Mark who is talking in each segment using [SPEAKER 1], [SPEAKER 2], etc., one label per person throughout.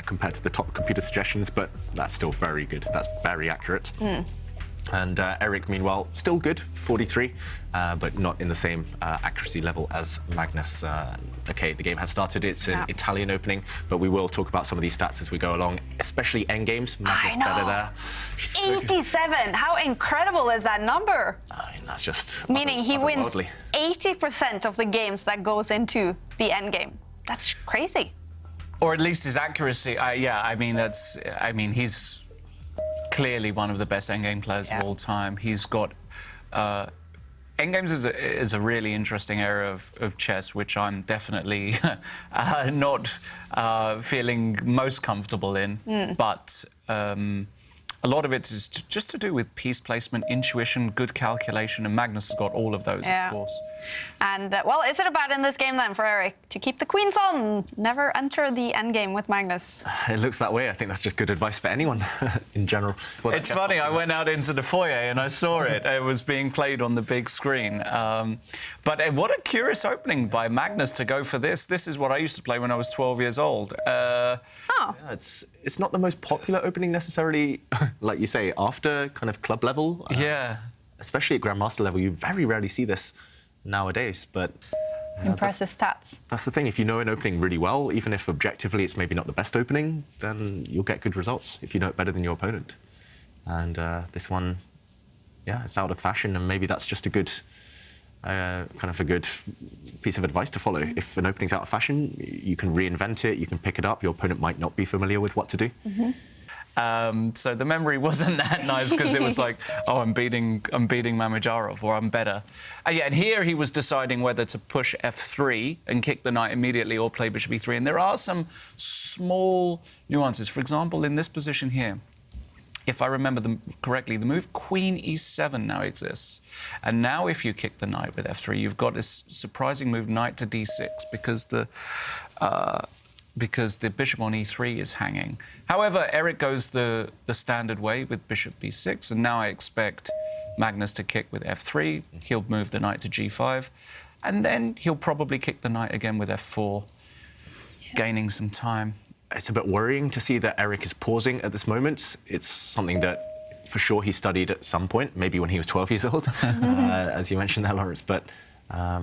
[SPEAKER 1] compared to the top computer suggestions, but that's still very good. That's very accurate. And Eric, meanwhile, still good, 43, but not in the same accuracy level as Magnus. OK, the game has started. It's an Italian opening, but we will talk about some of these stats as we go along, especially endgames. Magnus better there.
[SPEAKER 2] 87! How incredible is that number?
[SPEAKER 1] I mean, that's just
[SPEAKER 2] meaning he wins 80% of the games that goes into the endgame. That's crazy.
[SPEAKER 3] Or at least his accuracy. Yeah, I mean, he's clearly one of the best endgame players of all time. He's got... Endgames is a really interesting area of chess, which I'm definitely not feeling most comfortable in. But a lot of it is just to do with piece placement, intuition, good calculation, and Magnus has got all of those, of course.
[SPEAKER 2] And, well, is it about in this game, then, for Eric to keep the queens on, never enter the endgame with Magnus?
[SPEAKER 1] It looks that way. I think that's just good advice for anyone in general. Well,
[SPEAKER 3] it's funny, I went out into the foyer and I saw it. It was being played on the big screen. But what a curious opening by Magnus to go for this. This is what I used to play when I was 12 years old.
[SPEAKER 1] Yeah, it's not the most popular opening necessarily, like you say, after kind of club level.
[SPEAKER 3] Yeah.
[SPEAKER 1] Especially at Grandmaster level, you very rarely see this nowadays, but...
[SPEAKER 4] Impressive stats.
[SPEAKER 1] That's the thing, if you know an opening really well, even if objectively it's maybe not the best opening, then you'll get good results if you know it better than your opponent. And this one, yeah, it's out of fashion, and maybe that's just a good... kind of a good piece of advice to follow. If an opening's out of fashion, you can reinvent it, you can pick it up. Your opponent might not be familiar with what to do.
[SPEAKER 3] So the memory wasn't that nice because it was like, oh, I'm beating Mamedyarov, or I'm better. Yeah, and here he was deciding whether to push f3 and kick the knight immediately or play bishop e3. And there are some small nuances. For example, in this position here, if I remember them correctly, the move queen e7 now exists. And now if you kick the knight with f3, you've got this surprising move knight to d6 because the bishop on e3 is hanging. However, Eric goes the standard way with bishop b6, and now I expect Magnus to kick with f3. He'll move the knight to g5, and then he'll probably kick the knight again with f4, gaining some time.
[SPEAKER 1] It's a bit worrying to see that Eric is pausing at this moment. It's something that, for sure, he studied at some point, maybe when he was 12 years old, as you mentioned there, Lawrence. But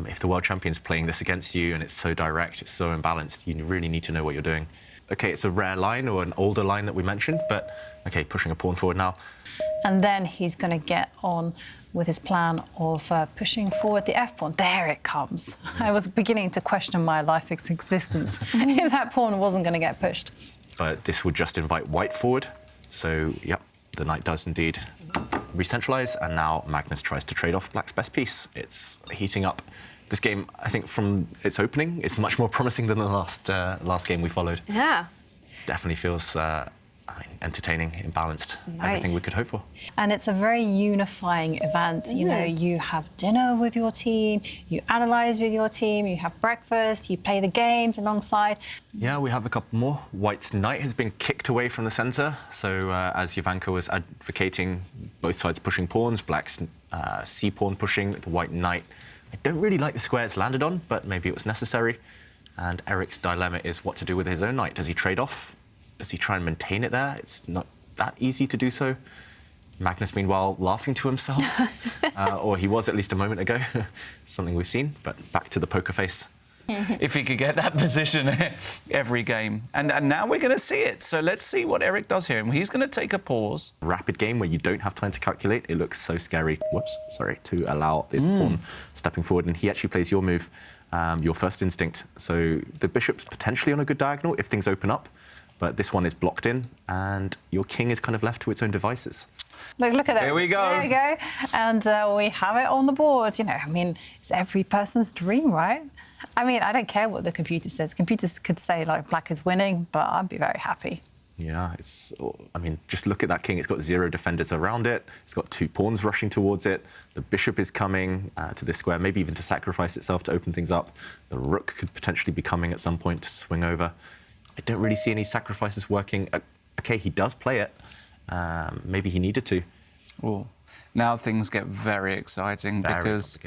[SPEAKER 1] if the world champion's playing this against you and it's so direct, it's so imbalanced, you really need to know what you're doing. OK, it's a rare line, or an older line that we mentioned, but OK, pushing a pawn forward now.
[SPEAKER 4] And then he's going to get on with his plan of pushing forward the f-pawn. There it comes. I was beginning to question my life existence if that pawn wasn't going to get pushed.
[SPEAKER 1] But this would just invite white forward. So, yep, the knight does indeed re-centralize, and now Magnus tries to trade off black's best piece. It's heating up. This game, I think, from its opening, is much more promising than the last game we followed.
[SPEAKER 2] Yeah.
[SPEAKER 1] Definitely feels entertaining, imbalanced, everything we could hope for.
[SPEAKER 4] And it's a very unifying event. You know, you have dinner with your team, you analyse with your team, you have breakfast, you play the games alongside.
[SPEAKER 1] Yeah, we have a couple more. White's knight has been kicked away from the centre. So as Jovanka was advocating, both sides pushing pawns, black's c-pawn pushing, the white knight. I don't really like the square it's landed on, but maybe it was necessary. And Eric's dilemma is what to do with his own knight. Does he trade off? Does he try and maintain it there? It's not that easy to do so. Magnus, meanwhile, laughing to himself. Or he was at least a moment ago. Something we've seen, but back to the poker face.
[SPEAKER 3] If he could get that position every game. And now we're going to see it. So let's see what Eric does here. And he's going to take a pause.
[SPEAKER 1] Rapid game where you don't have time to calculate. It looks so scary, to allow this pawn stepping forward. And he actually plays your move, your first instinct. So the bishop's potentially on a good diagonal if things open up. But this one is blocked in, and your king is kind of left to its own devices.
[SPEAKER 4] Look at that.
[SPEAKER 3] There we go.
[SPEAKER 4] There we go. And we have it on the board. You know, I mean, it's every person's dream, right? I mean, I don't care what the computer says. Computers could say, like, black is winning, but I'd be very happy.
[SPEAKER 1] Yeah, I mean, just look at that king. It's got 0 defenders around it. It's got 2 pawns rushing towards it. The bishop is coming to this square, maybe even to sacrifice itself to open things up. The rook could potentially be coming at some point to swing over. I don't really see any sacrifices working. OK, he does play it. Maybe he needed to.
[SPEAKER 3] Oh, now things get very exciting because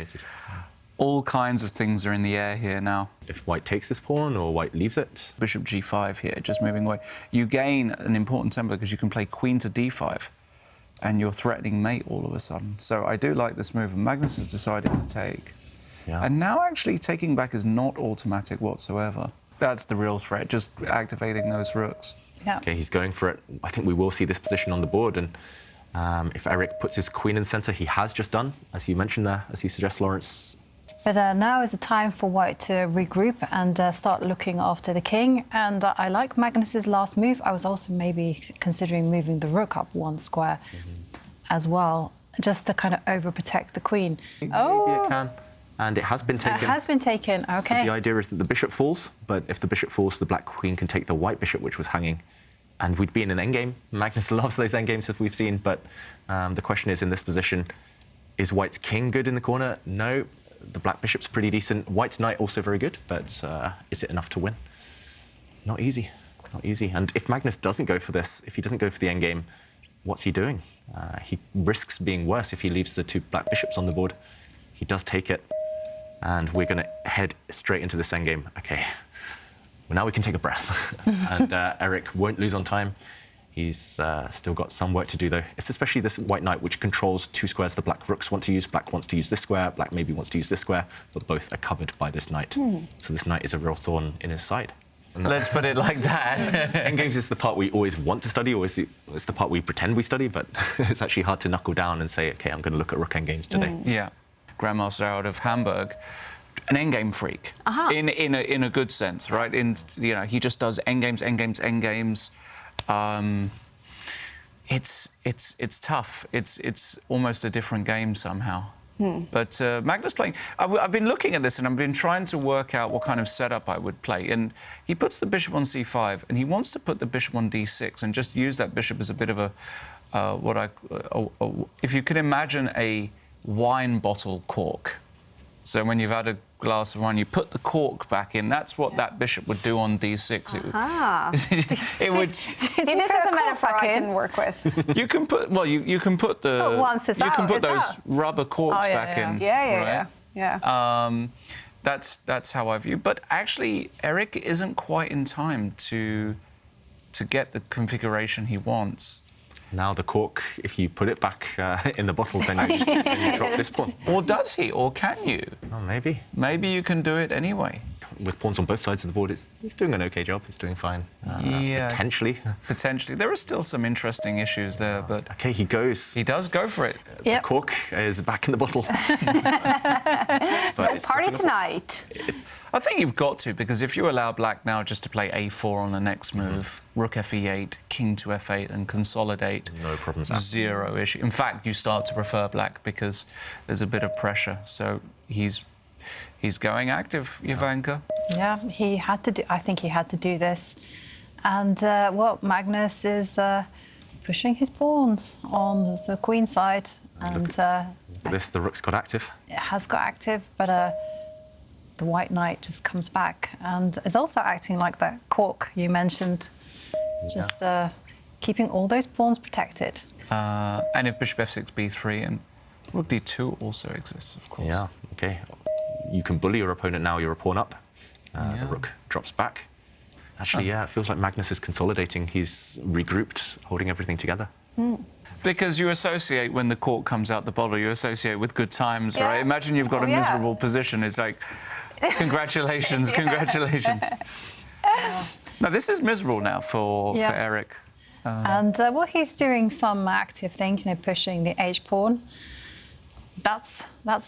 [SPEAKER 3] All kinds of things are in the air here now.
[SPEAKER 1] If white takes this pawn or white leaves it.
[SPEAKER 3] Bishop g5 here, just moving away. You gain an important tempo because you can play queen to d5, and you're threatening mate all of a sudden. So I do like this move, and Magnus has decided to take.
[SPEAKER 1] Yeah.
[SPEAKER 3] And now actually taking back is not automatic whatsoever. That's the real threat, just activating those rooks.
[SPEAKER 4] Yeah.
[SPEAKER 1] Okay, he's going for it. I think we will see this position on the board, and if Eric puts his queen in center, he has just done, as you mentioned there, as you suggest, Lawrence.
[SPEAKER 4] But now is the time for white to regroup and start looking after the king. And I like Magnus's last move. I was also maybe considering moving the rook up one square as well, just to kind of overprotect the queen.
[SPEAKER 1] Maybe it can. And it has been taken.
[SPEAKER 4] It has been taken, okay.
[SPEAKER 1] So the idea is that the bishop falls, but if the bishop falls, the black queen can take the white bishop, which was hanging. And we'd be in an endgame. Magnus loves those endgames, as we've seen. But the question is, in this position, is white's king good in the corner? No. The black bishop's pretty decent. White's knight also very good, but is it enough to win? Not easy. Not easy. And if Magnus doesn't go for this, if he doesn't go for the endgame, what's he doing? He risks being worse if he leaves the two black bishops on the board. He does take it. And we're going to head straight into this endgame. Okay, well, now we can take a breath. And Eric won't lose on time. He's still got some work to do, though. It's especially this white knight, which controls two squares the black rooks want to use. Black wants to use this square. Black maybe wants to use this square, but both are covered by this knight. So this knight is a real thorn in his side.
[SPEAKER 3] Let's put it like that.
[SPEAKER 1] Endgames is the part we always want to study, always it's the part we pretend we study, but it's actually hard to knuckle down and say, OK, I'm going to look at rook endgames today.
[SPEAKER 3] Yeah. Grandmaster out of Hamburg, an endgame freak, in a good sense, right? He just does endgames. It's tough. It's almost a different game somehow. But Magnus playing. I've been looking at this and I've been trying to work out what kind of setup I would play. And he puts the bishop on c5, and he wants to put the bishop on d6 and just use that bishop as a bit of a if you can imagine a wine bottle cork. So when you've had a glass of wine, you put the cork back in. That's what that bishop would do on d6. It would.
[SPEAKER 2] See, this is a metaphor I can work with.
[SPEAKER 3] You can put. Well, you can put the.
[SPEAKER 4] But once it's
[SPEAKER 3] you can
[SPEAKER 4] out,
[SPEAKER 3] put
[SPEAKER 4] it's
[SPEAKER 3] those
[SPEAKER 4] out.
[SPEAKER 3] rubber corks back in.
[SPEAKER 2] Yeah.
[SPEAKER 3] That's how I view. But actually, Eric isn't quite in time to get the configuration he wants.
[SPEAKER 1] Now the cork, if you put it back in the bottle, then you drop this pawn.
[SPEAKER 3] Or does he? Or can you?
[SPEAKER 1] Oh, maybe.
[SPEAKER 3] Maybe you can do it anyway.
[SPEAKER 1] With pawns on both sides of the board, he's doing an OK job. He's doing fine.
[SPEAKER 3] Yeah.
[SPEAKER 1] Potentially.
[SPEAKER 3] Potentially. There are still some interesting issues there, but...
[SPEAKER 1] OK, he goes.
[SPEAKER 3] He does go for it.
[SPEAKER 1] The cork is back in the bottle. But it's
[SPEAKER 2] Party
[SPEAKER 1] difficult.
[SPEAKER 2] tonight.
[SPEAKER 3] I think you've got to, because if you allow black now just to play a4 on the next move, rook f8, king to f8, and consolidate,
[SPEAKER 1] No problems.
[SPEAKER 3] zero issue. In fact, you start to prefer black because there's a bit of pressure. So he's going active, Ivanka.
[SPEAKER 4] Yeah, he had to do. I think he had to do this, and Magnus is pushing his pawns on the queen side, and
[SPEAKER 1] Look at this, the rook's got active.
[SPEAKER 4] it has got active, but the white knight just comes back and is also acting like that cork you mentioned, just keeping all those pawns protected.
[SPEAKER 3] And if bishop f6, b3, and rook d2 also exists, of course.
[SPEAKER 1] Yeah, OK. You can bully your opponent now, you're a pawn up. The rook drops back. Actually, yeah, it feels like Magnus is consolidating. He's regrouped, holding everything together.
[SPEAKER 3] Because you associate, when the cork comes out the bottle, you associate with good times, right? Imagine you've got a miserable position. It's like, congratulations, congratulations. Now, this is miserable now for Eric.
[SPEAKER 4] And he's doing some active things, pushing the h-pawn. That's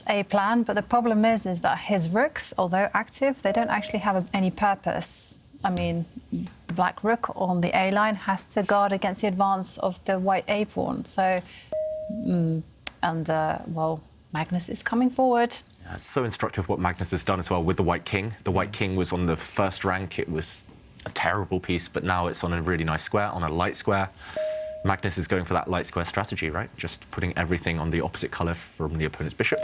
[SPEAKER 4] a plan, but the problem is that his rooks, although active, they don't actually have any purpose. I mean, the black rook on the A line has to guard against the advance of the white A pawn. So, Magnus is coming forward.
[SPEAKER 1] Yeah, it's so instructive what Magnus has done as well with the white king. The white king was on the first rank. It was a terrible piece, but now it's on a really nice square, on a light square. Magnus is going for that light square strategy, right? Just putting everything on the opposite colour from the opponent's bishop.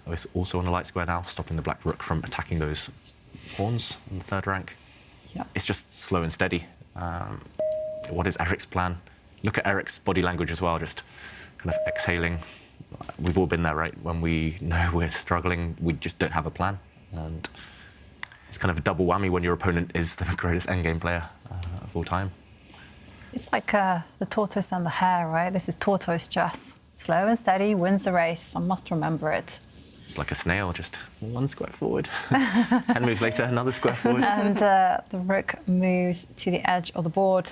[SPEAKER 1] It's also on a light square now, stopping the black rook from attacking those pawns on the third rank.
[SPEAKER 4] Yep.
[SPEAKER 1] It's just slow and steady. What is Eric's plan? Look at Eric's body language as well, just kind of exhaling, we've all been there, right? When we know we're struggling, we just don't have a plan. And it's kind of a double whammy when your opponent is the greatest endgame player of all time.
[SPEAKER 4] It's like the tortoise and the hare, right? This is tortoise chess. Slow and steady wins the race. I must remember it.
[SPEAKER 1] It's like a snail, just one square forward. 10 moves later, another square forward.
[SPEAKER 4] And the rook moves to the edge of the board.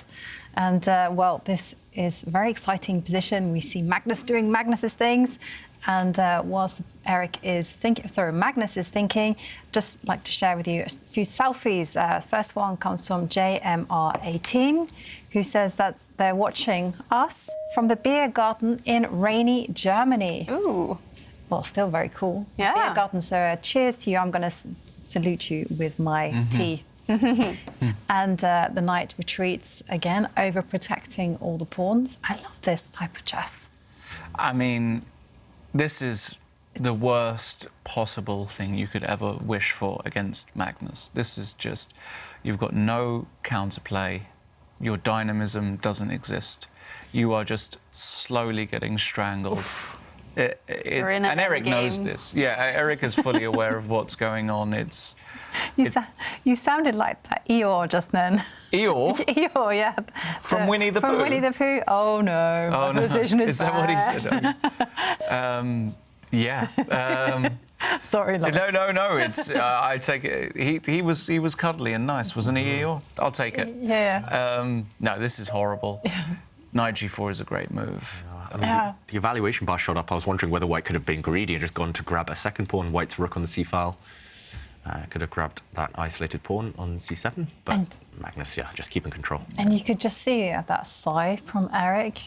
[SPEAKER 4] And, well, this is a very exciting position. We see Magnus doing Magnus's things. And whilst Magnus is thinking, just like to share with you a few selfies. First one comes from JMR18, who says that they're watching us from the beer garden in rainy Germany.
[SPEAKER 2] Ooh.
[SPEAKER 4] Well, still very cool.
[SPEAKER 2] Yeah.
[SPEAKER 4] Beer garden, so cheers to you. I'm going to salute you with my tea. And the knight retreats again, overprotecting all the pawns. I love this type of chess.
[SPEAKER 3] I mean, this is the worst possible thing you could ever wish for against Magnus. This is just, you've got no counterplay. Your dynamism doesn't exist. You are just slowly getting strangled. And Eric knows this. Yeah, Eric is fully aware of what's going on.
[SPEAKER 4] You sounded like that Eeyore just then.
[SPEAKER 3] Eeyore?
[SPEAKER 4] Eeyore, yeah.
[SPEAKER 3] From Winnie the Pooh?
[SPEAKER 4] From Winnie the Pooh. Oh, no.
[SPEAKER 3] Oh,
[SPEAKER 4] My position is
[SPEAKER 3] that what he
[SPEAKER 4] bad.
[SPEAKER 3] said? Yeah.
[SPEAKER 4] Sorry, Lawrence.
[SPEAKER 3] No. It's I take it. He was cuddly and nice, wasn't he, Eeyore? I'll take it.
[SPEAKER 4] Yeah.
[SPEAKER 3] No, this is horrible. Knight G4 is a great move.
[SPEAKER 1] I mean, the evaluation bar shot up. I was wondering whether White could have been greedy and just gone to grab a second pawn. White's rook on the c-file. Could have grabbed that isolated pawn on c7. But Magnus, just keeping control.
[SPEAKER 4] And you could just see that sigh from Eric.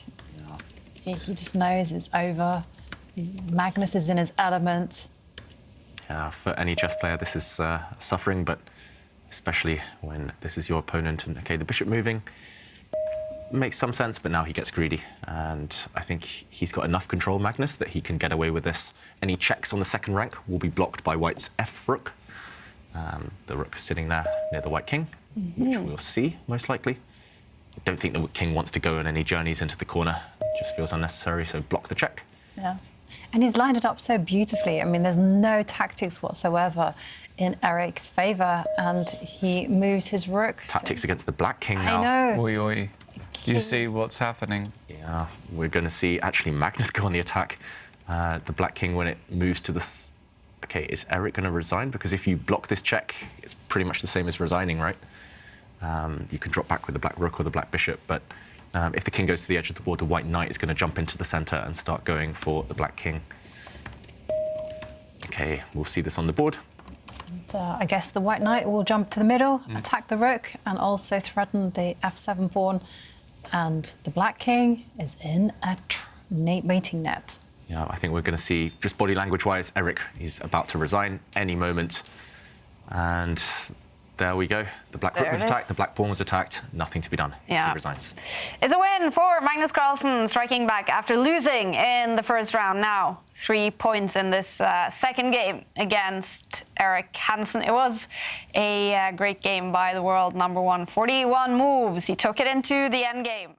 [SPEAKER 4] Yeah. He just knows it's over. Magnus is in his element.
[SPEAKER 1] Yeah, for any chess player, this is suffering, but especially when this is your opponent. And, OK, the bishop moving makes some sense, but now he gets greedy. And I think he's got enough control, Magnus, that he can get away with this. Any checks on the second rank will be blocked by White's f-rook. The rook sitting there near the white king, which we'll see, most likely. I don't think the king wants to go on any journeys into the corner. It just feels unnecessary, so block the check.
[SPEAKER 4] Yeah. And he's lined it up so beautifully. I mean, there's no tactics whatsoever in Eric's favour, and he moves his rook.
[SPEAKER 1] Tactics against the black king now.
[SPEAKER 4] I know.
[SPEAKER 3] Oi, oi. You see what's happening.
[SPEAKER 1] Yeah, we're going to see actually Magnus go on the attack. The black king, when it moves to the... OK, is Eric going to resign? Because if you block this check, it's pretty much the same as resigning, right? You can drop back with the black rook or the black bishop, but if the king goes to the edge of the board, the white knight is going to jump into the centre and start going for the black king. OK, we'll see this on the board.
[SPEAKER 4] And, I guess the white knight will jump to the middle, attack the rook, and also threaten the f7 pawn. And the black king is in a mating net.
[SPEAKER 1] Yeah, I think we're going to see, just body language-wise, Eric is about to resign any moment. And there we go. The black rook was attacked, the black pawn was attacked. Nothing to be done.
[SPEAKER 2] Yeah.
[SPEAKER 1] He resigns.
[SPEAKER 2] It's a win for Magnus Carlsen, striking back after losing in the first round. Now 3 points in this second game against Eric Hansen. It was a great game by the world number one. 41 moves. He took it into the endgame.